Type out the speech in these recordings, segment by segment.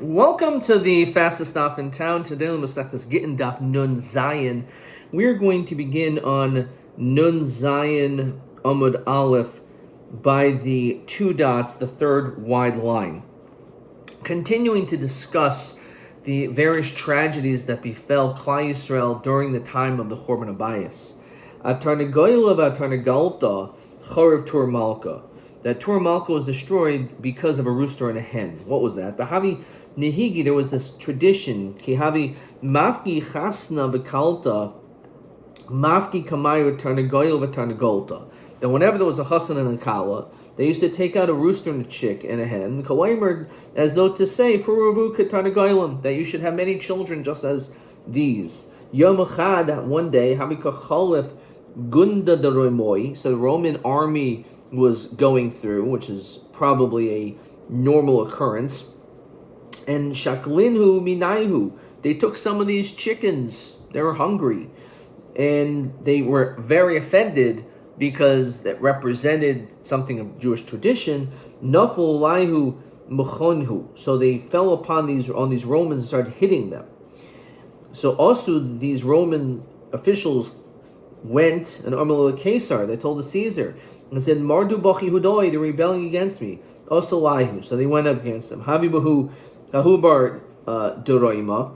Welcome to the fastest stop in town. Today on Masechtas Gittin Daf Nun Zayin. We're going to begin on Nun Zayin Amud Aleph by the two dots, the third wide line. Continuing to discuss the various tragedies that befell Klal Yisrael during the time of the Churban Abayis. Atarnegoyla v'atarnegalta chorev Tur Malka. That Tur Malka was destroyed because of a rooster and a hen. What was that? The Havi Nihigi, there was this tradition, Kihavi Mafki Chasna Vikalta, Mafki Kamayu Tarnagoyl Vitarnagolta. That whenever there was a Chassan and a Kala, they used to take out a rooster and a chick and a hen, Kalaimer, as though to say, Puravu Katarnagoylam, that you should have many children just as these. Yom Echad, one day, Havika Cholef Gunda de Romoy, so the Roman army was going through, which is probably a normal occurrence. And shaklinhu minaihu, they took some of these chickens. They were hungry, and they were very offended because that represented something of Jewish tradition. Naful laihu muchonhu, so they fell upon these Romans and started hitting them. So also these Roman officials went and Amalek Caesar. They told the Caesar and said, "Mardu bachi hudoi, they're rebelling against me." Also laihu, so they went up against them. Havi bahu. Ahubar Duraima,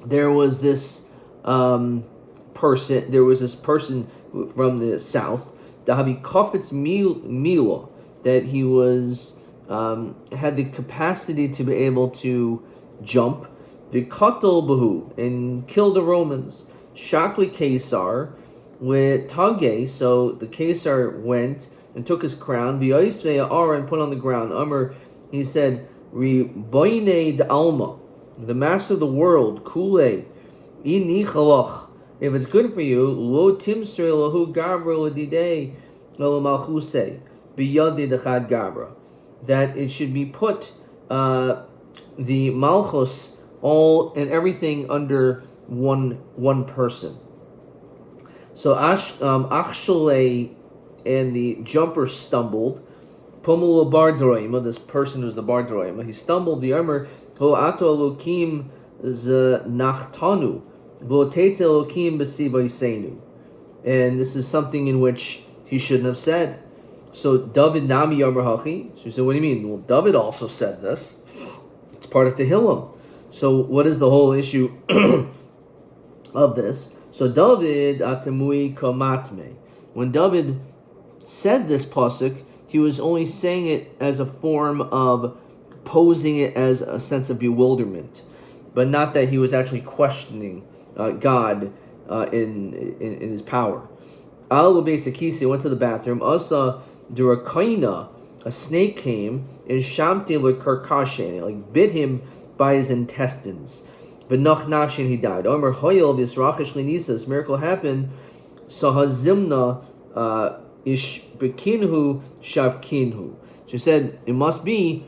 there was this person. There was this person from the south. Dahavi Kofitz Mila, that he was had the capacity to be able to jump. The Katal Bahu, and killed the Romans. Shakli Caesar with Tage, so the Caesar went and took his crown. V'Yisvei Ara, and put on the ground. Amr, he said, Riboine de Alma, the master of the world, Kule, Inichalach, if it's good for you, Lo Timsre Lahu Gavra Ladide Lo Malchuse, Biyadi Dechad Gavra, that it should be put the Malchus, all and everything under one person. So Achshale and the jumper stumbled. Pomula bar droima, this person who's the bar droima, he stumbled. The armor ho ato elokim z nachtanu vo teitze elokim b'sivaisenu, and this is something in which he shouldn't have said. So David nami yomer hachi. So you say, what do you mean? Well, David also said this. It's part of Tehillim. So what is the whole issue of this? So David atemui kamatme. When David said this pasuk, he was only saying it as a form of posing it as a sense of bewilderment, but not that he was actually questioning God in his power. Al Beisakisi went to the bathroom. Asa Durakaina, a snake came, and Shamti Karkashe, like bit him by his intestines. V'nach nafshin, he died. Omer Hoyel Yisrachish Linisas, miracle happened. Sahazimna Ishbekinhu Shavkinhu. She said it must be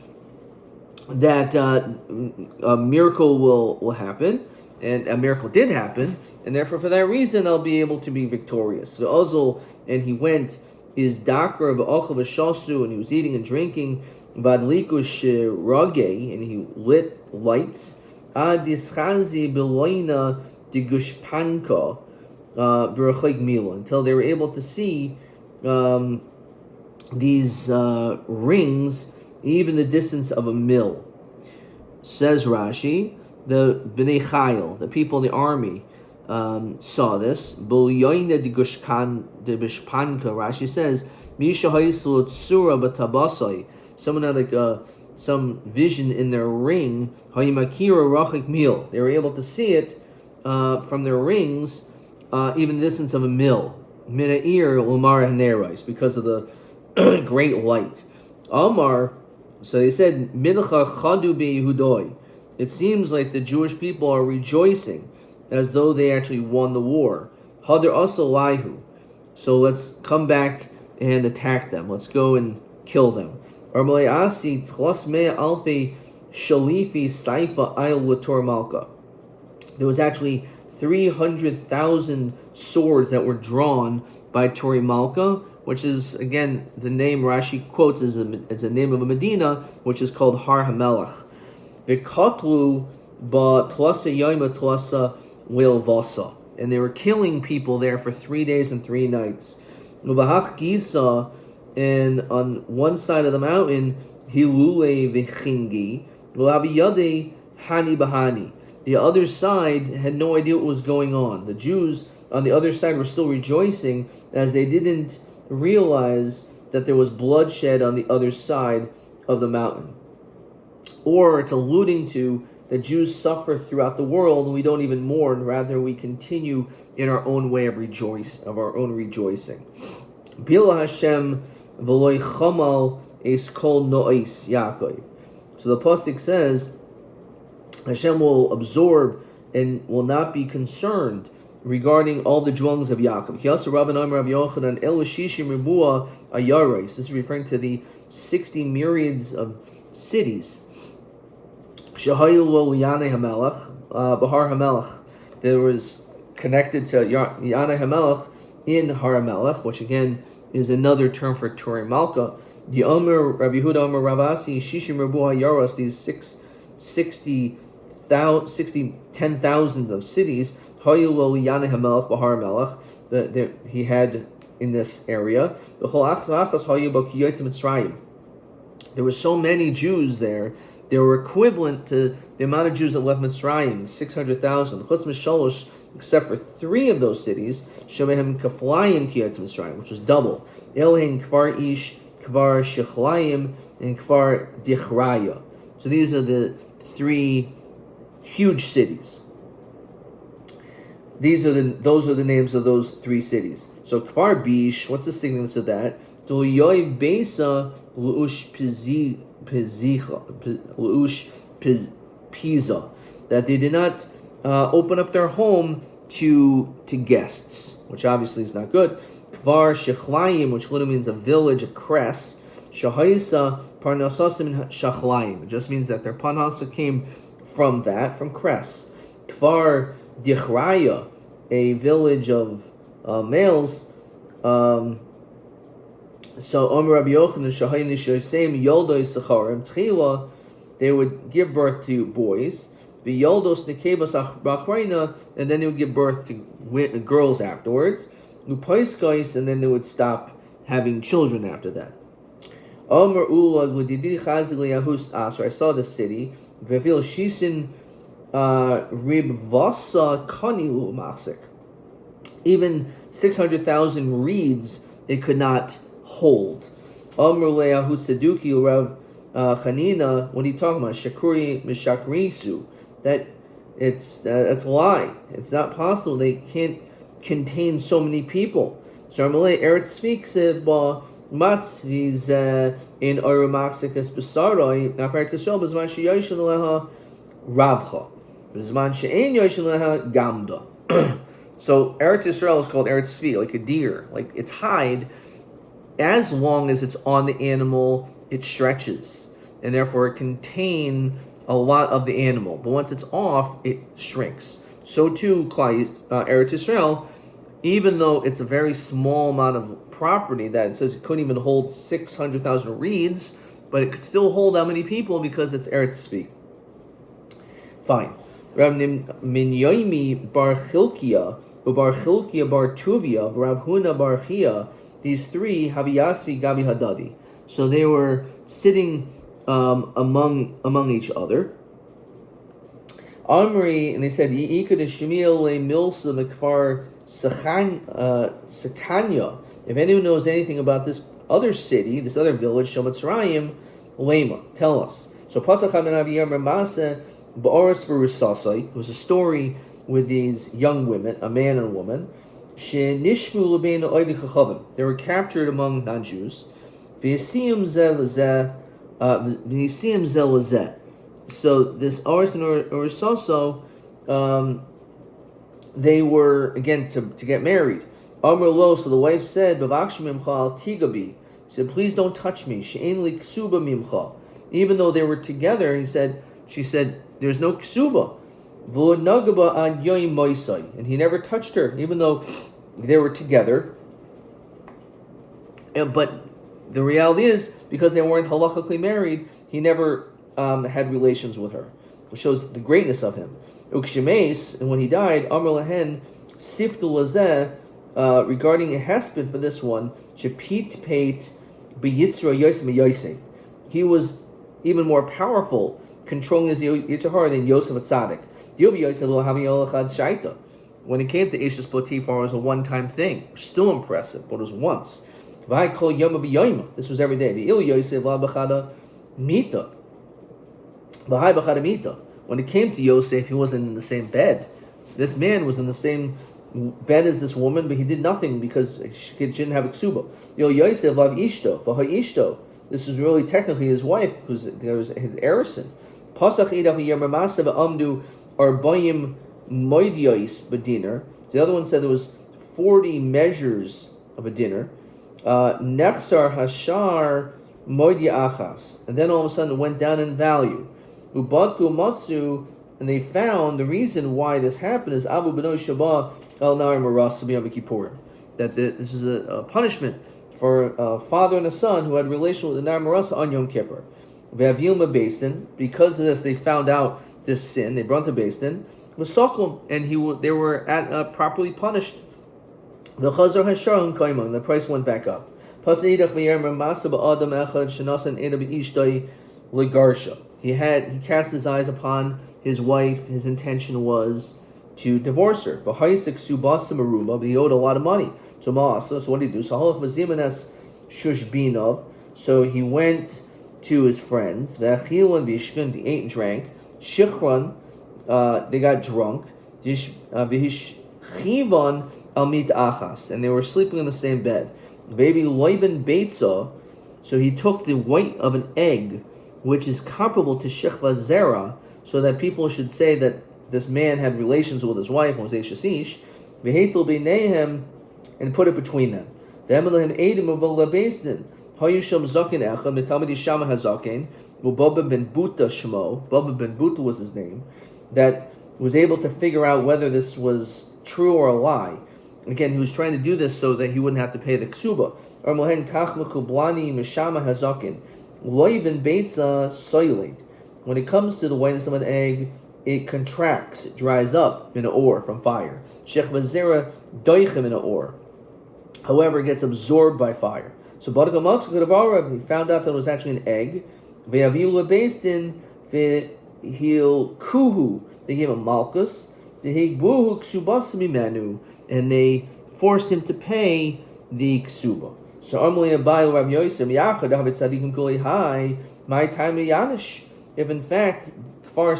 that a miracle will happen, and a miracle did happen, and therefore for that reason I'll be able to be victorious. The Ozil, and he went is Dakar b'ochel v'shasu, and he was eating and drinking. Vadlikush rage, and he lit lights. Adischazi beloina digushpanka b'rachig mila, until they were able to see these rings, even the distance of a mill. Says Rashi, the Bnei Chayil, the people in the army, saw this. Bulyoina de Bishpanka, Rashi says, Misha Haislu Tsura Batabasai, someone had like some vision in their ring. Hayimakira Rachik Mil, they were able to see it from their rings, even the distance of a mill. Minair Lumar Hanerais, because of the great light. Amar, so they said, Mincha Chadu Yehudoi. It seems like the Jewish people are rejoicing as though they actually won the war. Hadar Asalaihu. So let's come back and attack them. Let's go and kill them. Armalei Asi Tlasmea Alfe Shalifi Saifa Ayl Lator Malka. There was actually 300,000 swords that were drawn by Tori Malka, which is, again, the name Rashi quotes as a name of a Medina, which is called Har HaMelech. V'katlu ba tlasa yoima tlasa lilvasa. And they were killing people there for 3 days and 3 nights. Ubahach Gisa, and on one side of the mountain, Hilule v'chingi, Laviyade hani bahani. The other side had no idea what was going on. The Jews on the other side were still rejoicing as they didn't realize that there was bloodshed on the other side of the mountain. Or it's alluding to the Jews suffer throughout the world and we don't even mourn, rather we continue in our own way of our own rejoicing. Bila Hashem v'loy chamal es kol nois Yaakov. So the pasuk says Hashem will absorb and will not be concerned regarding all the dwellings of Yaakov. This is referring to the 60 myriads of cities. Bahar Hamelech. There was connected to Yanei Hamelech in Har Hamelech, which again is another term for Turei Malka. The Omer Rabbi Yehuda Omer Ravasi Shishim Rebu Hayaros, these 10,000 of cities. Yanei Hamelech Bahar Hamelech that he had in this area. There were so many Jews there. They were equivalent to the amount of Jews that left Mitzrayim, 600,000. Except for 3 of those cities, Shemehem Kaflayim Kiyat Mitzrayim, which was double. Elhin Kvar Ish, Kvar Shechlayim, and Kvar Dichraya. So these are the 3 huge cities. Those are the names of those 3 cities. So Kvar Bish, what's the significance of that? Doyoy Besa Luush Pisa, that they did not open up their home to guests, which obviously is not good. Kvar Shechlayim, which literally means a village of cress. Shahaisa Parnasasim Shachlayim. It just means that their parnasa came from cress. Kvar Dichraya, a village of males. So Omer Rabbi Yochanan Shahayni Shoyseim Yoldos Sacharim Tchila, they would give birth to boys. The Yoldos Nekevas Bachreina, and then they would give birth to girls afterwards. Upaiskais, and then they would stop having children after that. Omer Ula Gudidi Chazili Yahus Asr. I saw the city. Vevil Shisin Ribvasa Kanilu Masik. Even 600,000 reeds it could not hold. Amr Leahut Saduki Rav Chanina, what are you talking about? Shakuri Mishakrisu. That's a lie. It's not possible. They can't contain so many people. So Amalei Eretz speaks ba Matzviz in Arumaxikas Besaroi, Nafar Tisol, Bizman Sheyoshin Leha Ravcha. Bizman Shein Yoshin Leha Gamda. So Eretz Yisrael is called Eretz Tzvi, like a deer. Like its hide, as long as it's on the animal, it stretches, and therefore it contain a lot of the animal. But once it's off, it shrinks. So too, Eretz Yisrael, even though it's a very small amount of property that it says it couldn't even hold 600,000 reeds, but it could still hold how many people because it's Eretz Tzvi. Fine. Rav Yomi bar Chilkiah, Bar Chilkiah bar Tuvia, Rav Huna bar Chia, these 3 Haviyasvi Gabi Hadadi. So they were sitting among each other. Amri, and they said, Yi'ika de Shemiel le Milsa Mekfar Sakanya. If anyone knows anything about this other city, this other village, Shematzrayim, Lema, tell us. So Pasach HaMenaviyam Ramase Ba'oris Barusasai. It was a story with these young women, a man and a woman. They were captured among non-Jews. So this Oris and Orisoso, they were, again, to get married. Amr Lo, so the wife said, Tigabi, said, please don't touch me. Even though they were together, she said, there's no ksuba. And he never touched her, even though they were together. But the reality is, because they weren't halachically married, he never had relations with her, which shows the greatness of him. Ukshemes, and when he died, Amr Lahen Siftu Lazeh, regarding a hesped for this one, Chepit Peit Beyitzra Yosem Yosef. He was even more powerful, controlling his Yitzhar than Yosef Atzadik. When it came to Ishus Potiphar, it was a one-time thing. Still impressive, but it was once. This was every day. When it came to Yosef, he wasn't in the same bed. This man was in the same bed as this woman, but he did nothing because she didn't have a ksuba. Yosef lav ishto. This is really technically his wife, because there was his erison. Pasach idach yemamasav amdu arbayim moidios b'dinner. The other one said there was 40 measures of a dinner. Nechsar hashar moidia achas, and then all of a sudden it went down in value. Ubadku matsu, and they found the reason why this happened is Abu Beno Shabbat El Nar Maras B'Yom Kippurim, that this is a punishment for a father and a son who had a relation with the Nar Maras on Yom Kippur. Ve'aviyum Basin, because of this, they found out this sin. They brought to Basin. V'Soklum, and they were properly punished. V'Chazar Hasharon Kaimon, and the price went back up. Pasnidach Miyam Ramasa Ba'Adam Echad Shanasan Eda B'Ishtay Legarsha. He cast his eyes upon his wife. His intention was to divorce her. But he owed a lot of money to Maasa. So what did he do? So he went to his friends. They ate and drank. Shichron, they got drunk. And they were sleeping in the same bed. Baby Loiven Beitza, so he took the white of an egg, which is comparable to Shechva Zera, so that people should say that this man had relations with his wife, Moshe Shasish, Vehetel Beinehem, and put it between them. Ve'emelahim Eidim U'Bala Beisdin, Hayusham Zakin Echa, Mitamidi Shama Hazakin, U'Baba Ben Buta Shmo, Baba Ben Buta was his name, that was able to figure out whether this was true or a lie. Again, he was trying to do this so that he wouldn't have to pay the ksuba. Or mohen kach mekublani mishama hazakin. Loivin beitza soilid. When it comes to the whiteness of an egg, it contracts, it dries up in an ore from fire. Shech vazera doichem in an ore. However, it gets absorbed by fire. So he found out that it was actually an egg. Ve'aviu lebeistin ve'hil kuhu. They gave him malchus. Ve'higbuhu ksubas mimenu. And they forced him to pay the ksuba. So Amalei Abai Rav Yosef Yachad David Tzadikim Kuli Hai my time Yanish. If in fact Kfar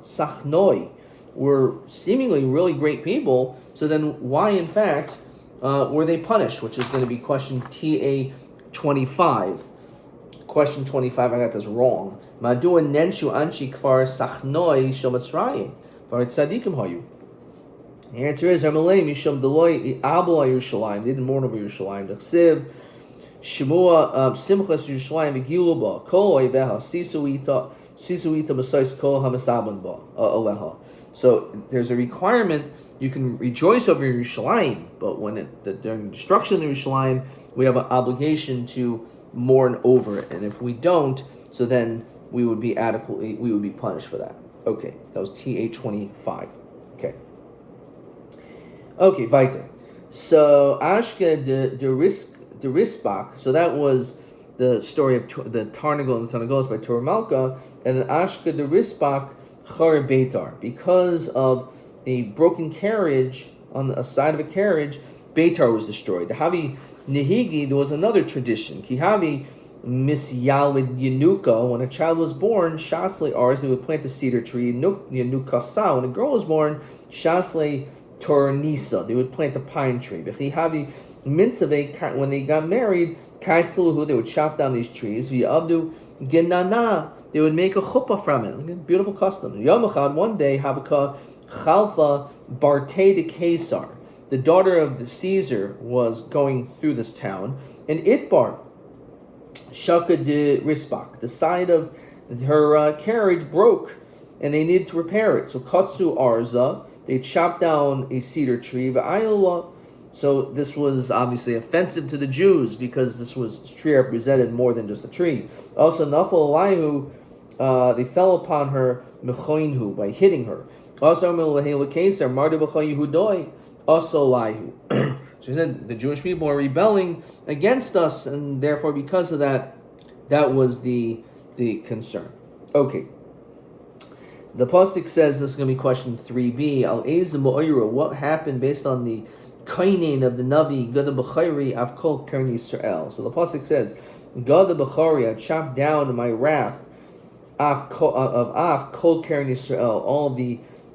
Sachnoi were seemingly really great people, so then why in fact were they punished? Which is going to be question TA 25. Question 25, I got this wrong. Madua Nenshu Anshi Kfar Sachnoi Shomatzrayim Var Tzadikim Hayu. The answer is Amalei Misham Deloy Abla Yerushalayim. They didn't mourn over Yerushalayim. The Chsiv Shemua Simchas Yerushalayim V'Giluba Kol Oiveha Sisuita Masais Kol Hamasaban Ba Aleha. So there's a requirement. You can rejoice over Yerushalayim, but during destruction of Yerushalayim, we have an obligation to mourn over it. And if we don't, so then we would be punished for that. Okay, that was TA 25. Okay, weiter. So Ashke the Risbach. So that was the story of the Tarnagol and the Tarnagolos by Torah Malka, and then Ashke the Risbach Char Beitar, because of a broken carriage on the side of a carriage, Beitar was destroyed. The Havi Nehigi, there was another tradition. Kihavi Misyal with Yenuka, when a child was born, Shasle Ars, they would plant a cedar tree. Yenuka Sa, when a girl was born, Shasle Tornisa, they would plant a pine tree. When they got married, they would chop down these trees. V'abdu genana, they would make a chuppah from it. Beautiful custom. Yomachad, one day, Havaka Chalfa Barte de Caesar, the daughter of the Caesar, was going through this town, and Itbar Shaka de Risbach, the side of her carriage broke, and they needed to repair it. So Katsu Arza, they chopped down a cedar tree. So this was obviously offensive to the Jews because this tree represented more than just a tree. Also, Nafal Elihu they fell upon her mechoinhu, by hitting her. Also, mardu b'choyehudoi, also laihu. So he said the Jewish people are rebelling against us, and therefore, because of that, that was the concern. Okay. The pasuk says, this is going to be question 3b. Al ezim ba'oira, what happened based on the kainin of the Navi Gada b'chayri av kol kern Yisrael. So the pasuk says, Gada b'chayri, I chopped down my wrath of kol kern Yisrael, all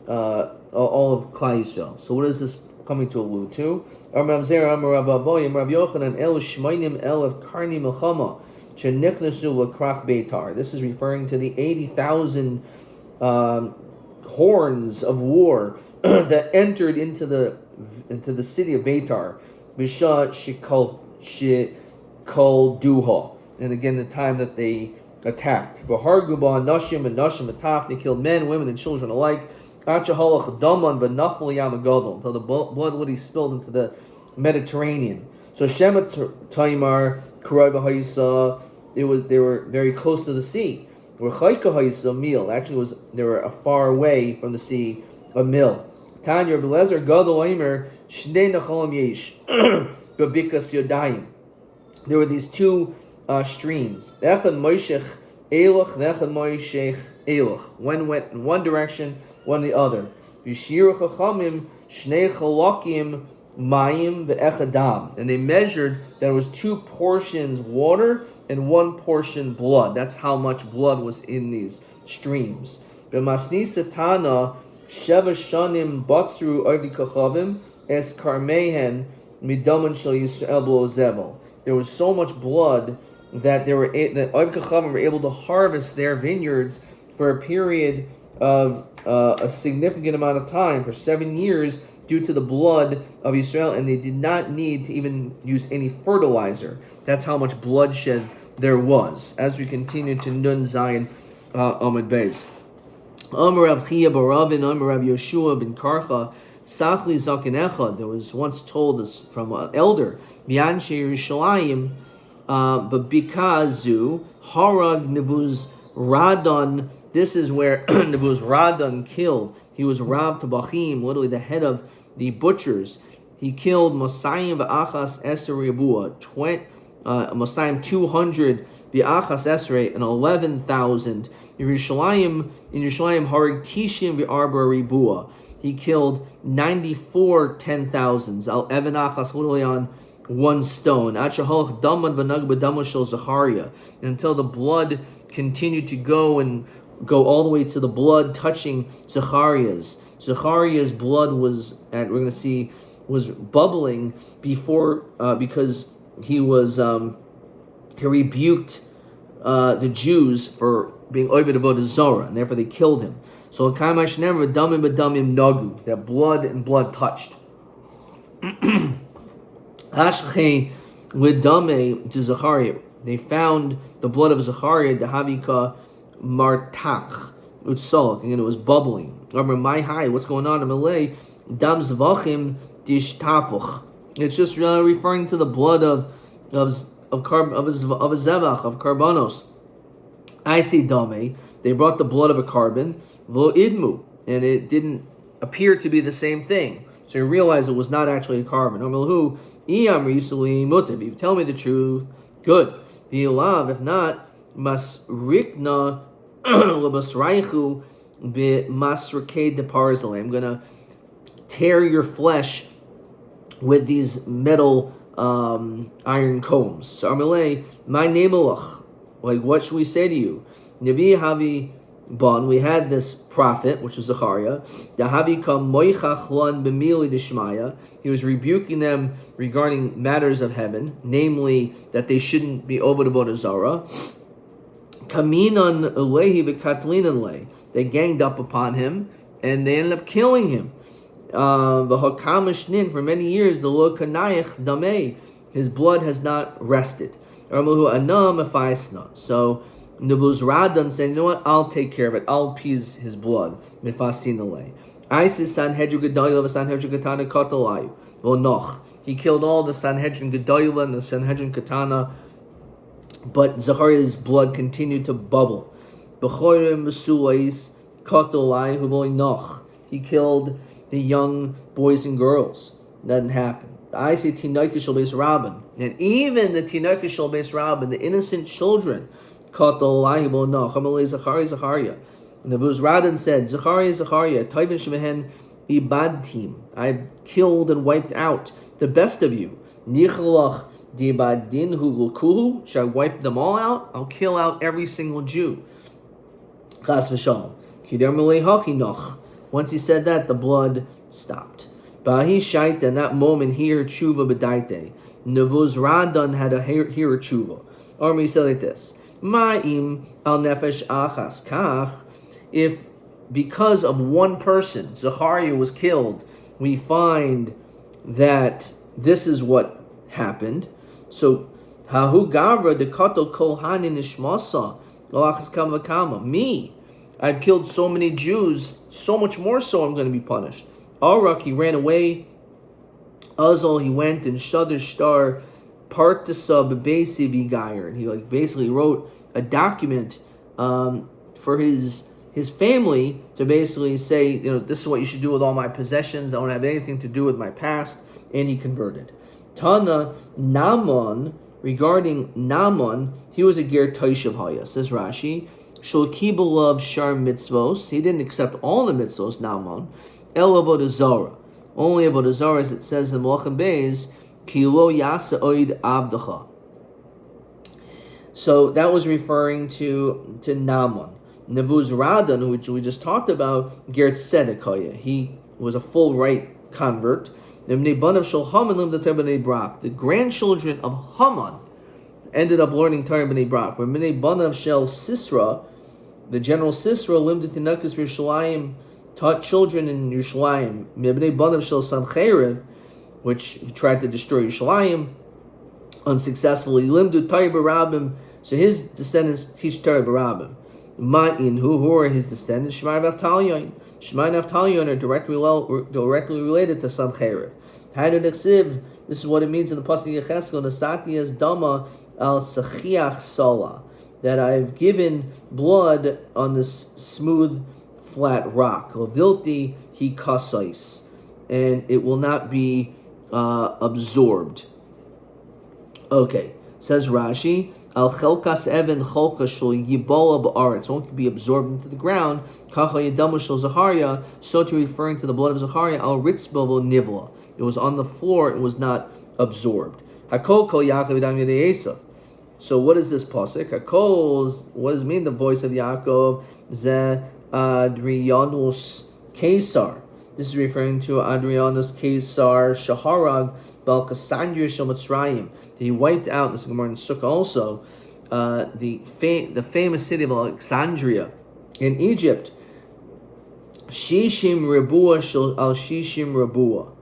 of Klal Yisrael. So what is this coming to allude to? This is referring to the 80,000 horns of war that entered into the city of Beitar, Bisha Shikol Duha, and again the time that they attacked. V'harguba nashim and nashim ataf, they killed men, women, and children alike. Achahalach daman v'nafal yam agadol, until the blood literally spilled into the Mediterranean. So Shema Taimar Kurai v'Haisa, they were very close to the sea. Rechayka Haisa mil, actually they were far away from the sea, a mil. Tanya Belezer Gadol Aimer Shnei Nachalam Yesh Babikas Yodayim. There were these two streams. Echad Moishech Elach, Echad Moishech Elach. One went in one direction, one the other. Yishir Chachamim Shnei Chalakim Mayim ve'echadam, and they measured that it was 2 portions water and 1 portion blood. That's how much blood was in these streams. B'masni satana sheva shanim batzru oivdi kachavim es karmehen midaman shel Yisrael b'lo zevel. There was so much blood that the oivdi kachavim were able to harvest their vineyards for a period of a significant amount of time, for 7 years, due to the blood of Israel, and they did not need to even use any fertilizer. That's how much bloodshed there was. As we continue to Nun Zayin Amud Beis. Amar Rav Chia Baravin, Amar Rav Yeshua ben Karcha, Sachli Zaken Echad. There was once told us from an elder, Mianshe Yerushalayim, but Bikazu Harag Nevuz Radon. This is where Nevuz Radon killed. He was Rav Tabachim, literally the head of the butchers. He killed Mosayim v'achas esrei Yabua, Mosayim 200 v'achas esrei, and 11,000. In Yerushalayim harig tishim v'arba ribua. He killed 94 10,000s. Al even achas, literally on 1 stone. Achahol daman v'nag b'damo shel Zachariah, until the blood continued to go all the way to the blood touching Zachariah's. Zachariah's blood was bubbling before, because he rebuked the Jews for being oived avodah zara, and therefore they killed him. So that blood and blood touched. Ashche lidame to Zachariah. They found the blood of Zachariah, the Havika Martach Utsalak, and it was bubbling. My high, what's going on in Malay? Dam Zvachim Dish Tapuch. It's just referring to the blood of a zevach, of karbanos. I see dame. They brought the blood of a carbon, vo idmu, and it didn't appear to be the same thing. So you realize it was not actually a carbon. If you tell me the truth, good. If not, masrikna lebasraichu bemasrike deparzale. I'm gonna tear your flesh with these metal iron combs. So Amalei, my name alach. Like, what should we say to you? Navi Havi Bon, we had this prophet, which was Zechariah. Dahavi kam moichach lan b'mili deshmaya. He was rebuking them regarding matters of heaven, namely that they shouldn't be over the avodah zara. Kaminan ulehi v'katlinan le. They ganged up upon him and they ended up killing him. V'hakamashnin, for many years, the lo kanayich damei, his blood has not rested. So Nevuz Radan said, you know what, I'll take care of it. I'll appease his blood. He killed all the Sanhedrin Gedoyla and the Sanhedrin Katana, but Zachariah's blood continued to bubble. B'chorim B'sulais Katolai Huboy Noch. He killed the young boys and girls. That didn't happen. I say Tinoika Shal Beis Rabban. And even the Tinoika Shal Beis Rabban, the innocent children, Katolai Huboy Noch. Hamalei Zachariah. Nevuz Radin said, Zachariah, Taivin Shemehen Ibadtim. I've killed and wiped out the best of you. Nichalach Dibadin Hulukuhu. Should I wipe them all out? I'll kill out every single Jew. Chas v'shalom. Kider Mulei Hachinoch. Once he said that, the blood stopped. Bahi Shaita, in that moment, he heard tshuva b'daite. Nevuz Radin had a hear tshuva. Or he said like this: Ma'im al nefesh achas kach. If because of one person, Zachariah was killed, we find that this is what happened. So, Hahu Gavra de Kato Kolhanin Ishmasa, Galachas Kama. Me, I've killed so many Jews, so much more so I'm going to be punished. Arak, he ran away. Azal, he went and Shadar Shtar, Partasa Bebesi Vigayer. And he basically wrote a document for his family to basically say, this is what you should do with all my possessions. I don't have anything to do with my past. And he converted. Tana Naaman, regarding Naaman, he was a ger toishav haya. Says Rashi, shel kibulav shar mitzvos. He didn't accept all the mitzvos. Naaman, el avodah zara. Only avodah zara, as it says in Malachim Beis, ki lo yasa oid avdacha. So that was referring to Naaman. Nevuz Radin, which we just talked about, ger tzedek haya. He was a full right convert. The grandchildren of Haman ended up learning Torah b'nei Brak. When Bnei Banav Shel Sisra, the general Sisra, limded Tinakas Yerushalayim, taught children in Yerushalayim. Bnei Banav Shel Sancheriv, which tried to destroy Yerushalayim, unsuccessfully. Limded Torah b'Rabbim, so his descendants teach Torah b'Rabbim. Ma'in, who are his descendants? Shemai v'Avtalyon. Shemai and Avtalyon are directly related to Sancheriv. This is what it means in the Pasuk Yecheskel, Nasati as Dama al Sachiach Sala, that I've given blood on this smooth, flat rock. Lavilti he kasais, and it will not be absorbed. Okay, says Rashi, Al chelkas even cholkas shel yibola ba'aretz, won't be absorbed into the ground. Kacha yadamu shel Zachariah, so to referring to the blood of Zachariah, al ritzba nivla. It was on the floor, it was not absorbed. Hakol kol Yaakov yadam yedei Esav. So what is this pasuk? Hakol, what does it mean? The voice of Yaakov, ze Adrianus Kesar. This is referring to Adrianus Kesar Shaharag Bal Cassandra Shel Mitzrayim. He wiped out, this is Gemara in Sukkah also, the famous city of Alexandria in Egypt. Shishim Rebua Shel Al Shishim Rebua.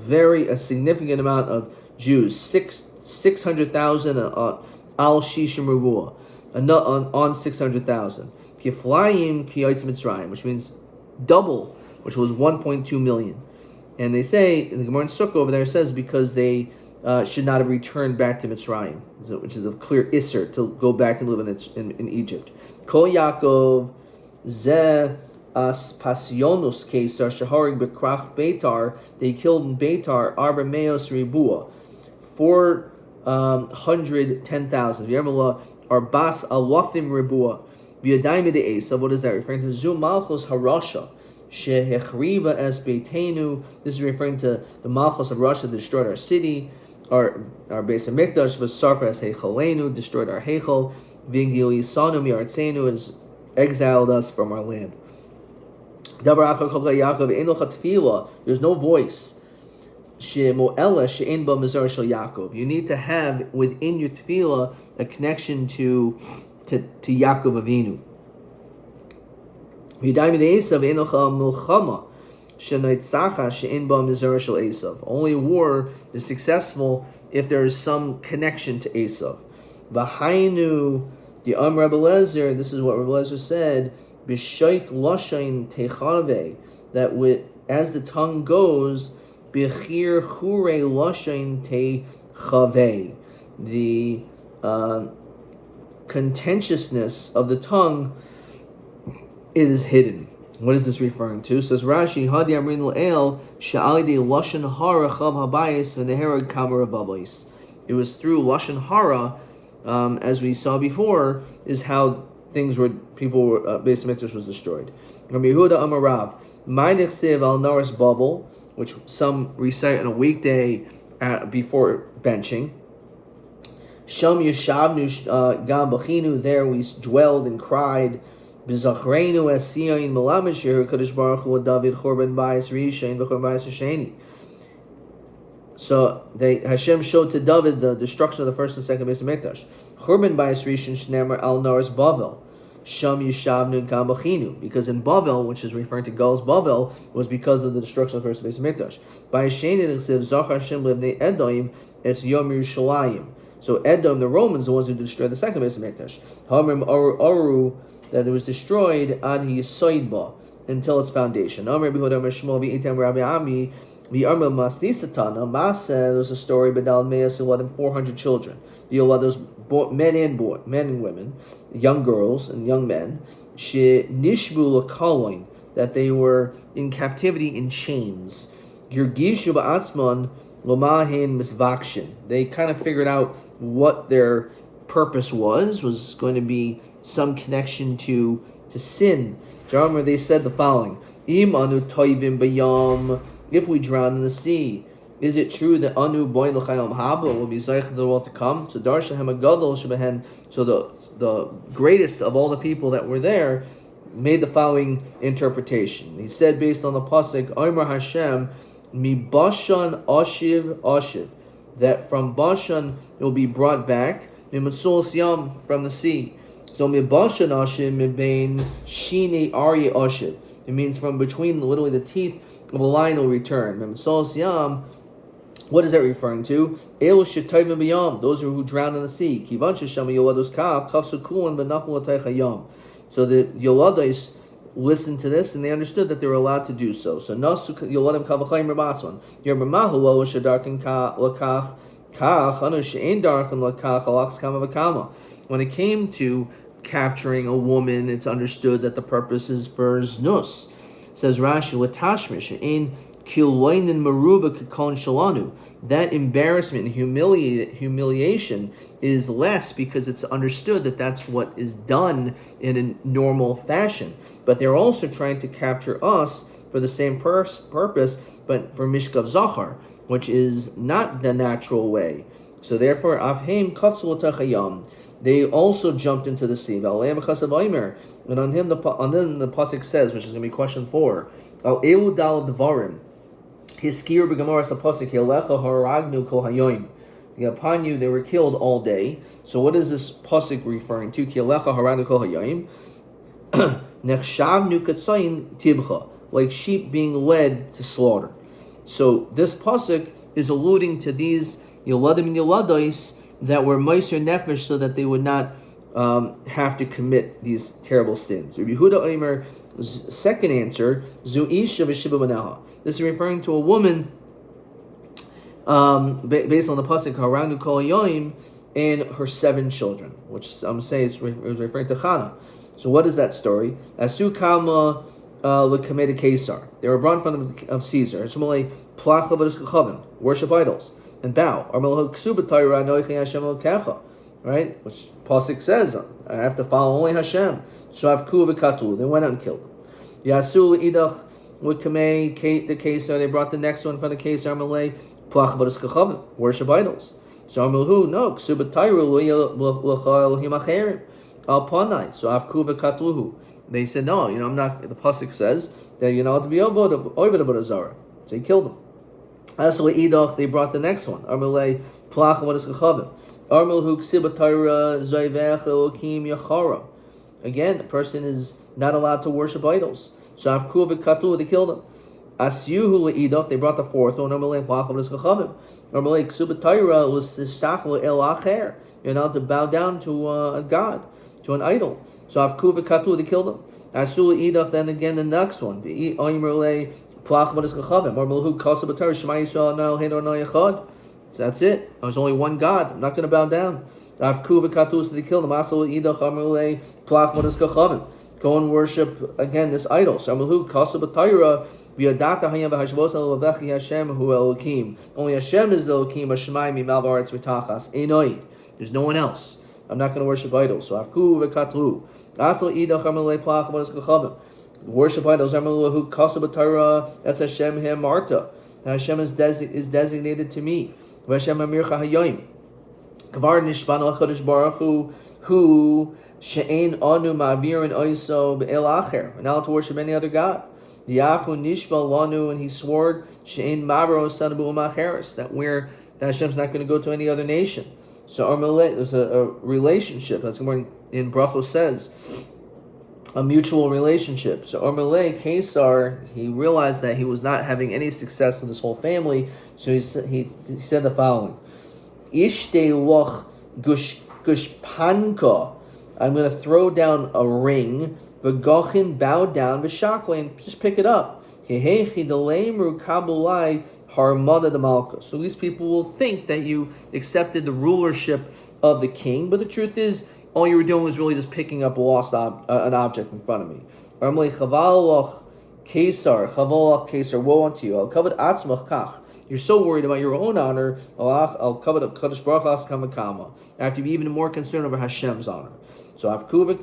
A significant amount of Jews, 600,000 al Shishim Rebua, on 600,000. Kiflayim Kiyotz Mitzrayim, which means double, which was 1.2 million. And they say, in the Gemara in Sukkah over there says, because they should not have returned back to Mitzrayim, which is a clear isser to go back and live in Egypt. Kol Yaakov Zeh Aspasionos Kesar Shaharig Bekrach Beitar, they killed in Beitar Arba Meos Ribua, 410,000. Yermala Arbas Alofim Ribua. V'yadayim de Esav, what is that referring to? Zu Malchus Harasha Shehechriva Es Beitenu. This is referring to the Malchus of Russia that destroyed our city, our Beis Hamikdash. V'sarfa Es Heichalenu, destroyed our Heichal. V'gil Yisanu Mi'artzenu, has exiled us from our land. There's no voice. You need to have within your tefillah a connection to Yaakov Avinu. Only war is successful if there is some connection to Esav. V'hainu, the Rabbi Lezer, this is what Rabbi Lezer said, B'shait lashain techave, that as the tongue goes, b'chir chure lashain techave, the contentiousness of the tongue it is hidden. What is this referring to? Says Rashi, Hadi Amrin L'el Sha'alidi Lashon Hara Chav Habayis V'Neherag Kamar Babais. It was through Lashon Hara, as we saw before, is how things were. People were Beis Hamikdash was destroyed. Rabbi Yehuda Amarav Ma'nich Siv Al Naris Bavel, which some recite on a weekday before benching. Sham Yeshavnu Gam Bachinu. There we dwelled and cried. B'zachrenu es siyayin malamashir Kadosh Baruch Hu David Chorban Bayis Rishain v'Chorban Bayis Hasheni. So Hashem showed to David the destruction of the first and second Beis Hamikdash. Chorban Bayis Rishain shnemer al Naris Bavel. Sham Yeshavnu Gam Bachinu. Because in Bavel, which is referring to Gal's Bavel, was because of the destruction of the first Beis Hamikdash. Bayis Hasheni Nechsev Zachar Hashem Levnei Edom es Yom Yerushalayim. So Edom, the Romans, the ones who destroyed the second Beis Hamikdash. Hamrim Aru, that it was destroyed ad yisoidba, until its foundation. Amr Behuda Meshmol V'item Rabbi Ami V'Armel Masnisatana Masa. There was a story Bedal Meas 400 children. Those men and women, young girls and young men. She Nishbu Lakaloin, that they were in captivity in chains. Girgishu Ba'atzman Lomahin Misvakshin. They kind of figured out what their purpose was going to be some connection to sin. So they said the following: Im anu toivim bayam. If we drown in the sea, is it true that anu boy l'chayom haba will be zeich the world to come? So darshahem agadol shebehen. So the greatest of all the people that were there made the following interpretation. He said, based on the pasuk, Omer Hashem mi bashan ashiv, that from Bashan it will be brought back from the sea. So mibashan ashim mibain shine arya ashim. It means from between literally the teeth of a lion will return. Yam. What is that referring to? El shetayim b'yam. Those who drowned in the sea. Kivan shesham yolados kaf kafsu kulan v'nachmu l'teicha yam. So the Yoladais listened to this and they understood that they were allowed to do so. So nasu Yoladim kavachayim rabatzman. Yermahu lo shadarkin lakach kach anu she'en darkin lakach alachs kama v'kama. When it came to capturing a woman, it's understood that the purpose is for znus. Says Rashi, Latashmish in Kiloinin Maruba Kakon Shalanu. That embarrassment and humiliation is less because it's understood that that's what is done in a normal fashion. But they're also trying to capture us for the same purpose, but for Mishkav Zachar, which is not the natural way. So therefore, Avheim Katsul Tachayam. They also jumped into the sea. And on him, the pasuk says, which is going to be question 4, Al Elu Dal Dvarim. Hiskir b'Gemaras pasuk Yelecha haragnu kol hayoim. Upon you they were killed all day. So what is this pasuk referring to? Yelecha haragnu kol hayoim. Nechshavnu katzayin tibcha, like sheep being led to slaughter. So this pasuk is alluding to these Yeladim and Yeladais that were Meiser Nefesh, so that they would not have to commit these terrible sins. Rabbi Yehuda Omer's second answer, Zuisha v'shiba b'neha. This is referring to a woman based on the pasuk Harangu kol yoim and her 7 children, which I'm saying is referring to Chana. So what is that story? Asu kama l'kamei Caesar. They were brought in front of Caesar. Worship idols and bow. Right? Which pasuk says, I have to follow only Hashem. So Avku v'katu. They went out and killed them. Yasu idach l'kamei the Caesar. They brought the next one from the Caesar. Worship idols. So Amalhu, no, Ksubatayru l'cha'elohim acherim al panai. So Avku v'katluhu. They said, no, I'm not. The pasuk says that you're not to be oived about a zara. So he killed them. As idach, they brought the next one. Amalei plach v'kachavim. Amalhu Ksubatayru zayvech elokim yachara. Again, the person is not allowed to worship idols. So Avku v'katluhu, they killed him. Asyuhu le'idach, they brought the fourth one. Amalei plach v'kachavim. Amalei Ksubatayru l'sistachlu el acher. You're not to bow down to a god, to an idol. So Avku v'katu, they killed him. Asul idach, then again the next one. So that's it. There's only one God. I'm not going to bow down. Avku v'katu, so they killed him. Asul idach amalei plach v'kachavim. go and worship again this idol. So Amalu Kasu B'Tayra V'Yadata Hayam V'Hashvos Elovechi Hashem Hu Elokim. Only Hashem is the Elokim. Hashemayim Mimal V'Aretz V'Tachas Einoid. There's no one else. I'm not going to worship idols. So Avku V'Katlu Asal Idach Amalei Plach Avodas Kachavim. Worship idols. Amalu Kasu B'Tayra Es Hashem Hem Marta. Hashem is designated to me. V'Hashem Amircha Hayoim. Kvar Nishbanu HaKadosh Baruch Hu She'ein anu ma'avirin oiso be'el acher. We're not allowed to worship any other god. Yafu nishba lanu, and he swore she'ein ma'avro sanabu u'macheres, that Hashem's not going to go to any other nation. So there's a relationship. That's what in Brachos says, a mutual relationship. So Ormelei Kesar, he realized that he was not having any success with his whole family. So he said the following: Ishte loch gushpanka. I'm going to throw down a ring. V'gochin, bow down. V'shaklein, just pick it up. Kehechi delemru kabulai harmada de malka. So these people will think that you accepted the rulership of the king, but the truth is, all you were doing was really just picking up an object in front of me. Armlei chavalach kesar, woe unto you. Al kavod atzmach kach. You're so worried about your own honor. Al kavod kadosh baruch kamakama. After you're even more concerned over Hashem's honor. So Avkuvik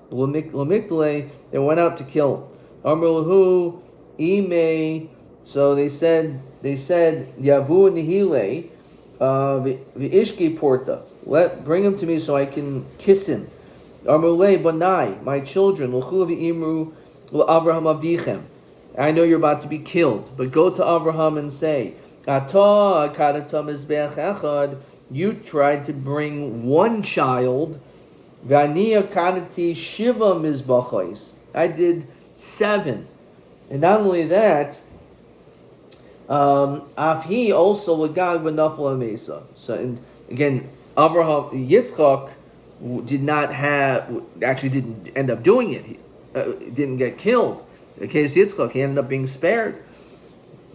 Lamikle, they went out to kill him. Amruhu Ime. So they said Yavu Nihile V'ishki Porta. Bring him to me so I can kiss him. Amrule Banai, my children, L'chu v'imru l'Avraham avichem. I know you're about to be killed, but go to Avraham and say, Ata akadata mizbeach echad. You tried to bring one child. V'ani akadati shiva mizbachos. I did 7, and not only that, Afhi also legag v'nafal mesa. So and again, Avraham Yitzchak didn't end up doing it. He didn't get killed. In the case of Yitzchak, he ended up being spared.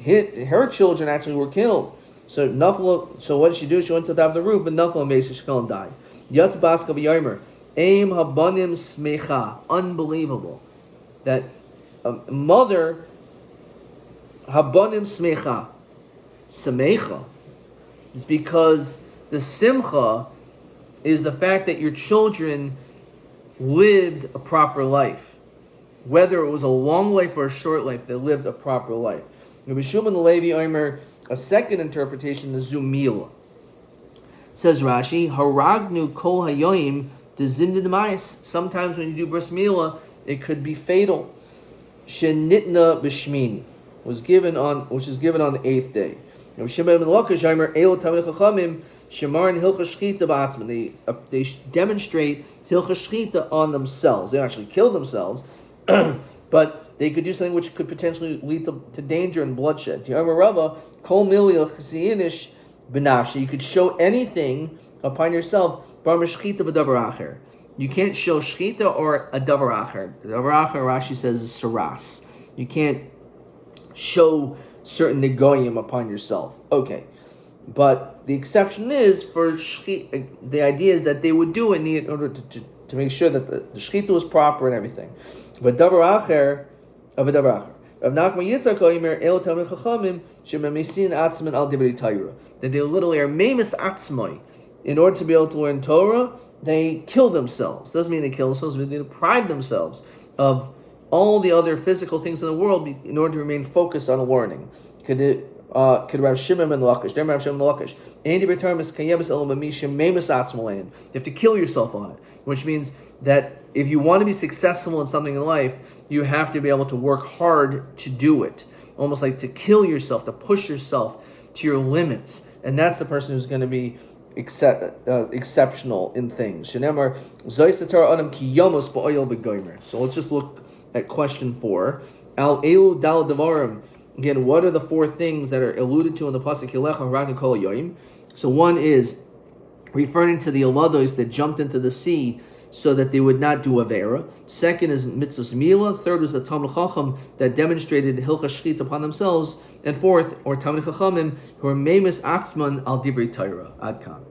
Her children actually were killed. So what did she do? She went to the top of the roof, but Nafal Mesa, she fell and died. Yatz Baska v'Yomer, Aim Habanim Smecha. Unbelievable. That mother, Habanim Smecha. Smecha is because the Simcha is the fact that your children lived a proper life. Whether it was a long life or a short life, they lived a proper life. Rabbi Shimon the Levi Omer, a second interpretation, the Zumila. Says Rashi, Haragnu kol hayoim dezimdidemayis. Sometimes when you do bris milah, it could be fatal. Shenitna b'shmini, which is given on the 8th day. Rabbi Shimon ben Lakish Omer, Elo Talmidei Chachamim, Shemar and Hilchas Shchita ba'atzman. They demonstrate Hilchas Shchita on themselves. They don't actually kill themselves, but they could do something which could potentially lead to danger and bloodshed. You could show anything upon yourself. You can't show shchita or a davar acher. Davar acher, Rashi says, is saras. You can't show certain negoyim upon yourself. Okay. But the exception is for shchita. The idea is that they would do it in order to make sure that the shchita was proper and everything. But davar acher, of a davar acher. Rav Nachman Yitzchak Omer El Talmidei Chachamim Shememisin Atzman Al Divrei Torah. That they literally are memis atzmai. In order to be able to learn Torah, they kill themselves. Doesn't mean they kill themselves, but they deprive themselves of all the other physical things in the world in order to remain focused on learning. Could Rav Shimon ben Lakish? Rav Shimon ben Lakish. You have to kill yourself on it, which means that if you want to be successful in something in life, you have to be able to work hard to do it. Almost like to kill yourself, to push yourself to your limits. And that's the person who's going to be exceptional in things. So let's just look at question 4. Al elu dal devarim. Again, what are the 4 things that are alluded to in the pasuk Yilech Haragnu kol hayoim? So one is referring to the Elados that jumped into the sea so that they would not do Avera. Second is mitzvahs milah. Third was the Talmid Chacham that demonstrated Hilchas Shchita upon themselves. And fourth, or Talmid Chachamim, who are memis atzman al divrei Torah. Ad kan.